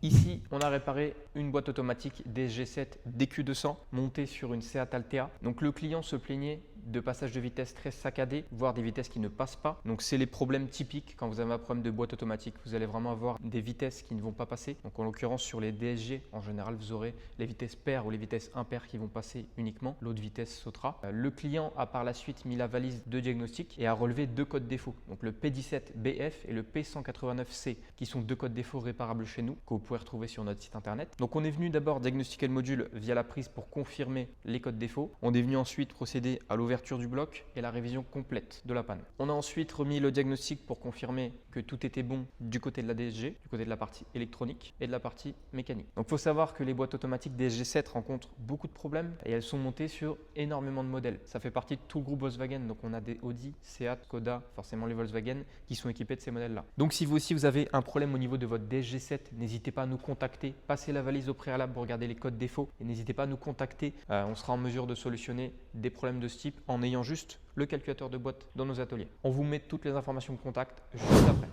Ici, on a réparé une boîte automatique DSG7 DQ200 montée sur une Seat Altea. Donc le client se plaignait de passage de vitesse très saccadé, voire des vitesses qui ne passent pas. Donc c'est les problèmes typiques quand vous avez un problème de boîte automatique. Vous allez vraiment avoir des vitesses qui ne vont pas passer. Donc en l'occurrence sur les DSG, en général, vous aurez les vitesses paires ou les vitesses impaires qui vont passer uniquement. L'autre vitesse sautera. Le client a par la suite mis la valise de diagnostic et a relevé deux codes défauts. Donc le P17BF et le P189C qui sont deux codes défauts réparables chez nous que vous pouvez retrouver sur notre site internet. Donc on est venu d'abord diagnostiquer le module via la prise pour confirmer les codes défauts. On est venu ensuite procéder à l'ouverture du bloc et la révision complète de la panne. On a ensuite remis le diagnostic pour confirmer que tout était bon du côté de la DSG, du côté de la partie électronique et de la partie mécanique. Donc il faut savoir que les boîtes automatiques DSG7 rencontrent beaucoup de problèmes et elles sont montées sur énormément de modèles. Ça fait partie de tout le groupe Volkswagen, donc on a des Audi, Seat, Skoda, forcément les Volkswagen qui sont équipés de ces modèles-là. Donc si vous aussi vous avez un problème au niveau de votre DSG7, n'hésitez pas à nous contacter, passez la valise au préalable pour regarder les codes défauts et n'hésitez pas à nous contacter, on sera en mesure de solutionner des problèmes de ce type en ayant juste le calculateur de boîte dans nos ateliers. On vous met toutes les informations de contact juste après.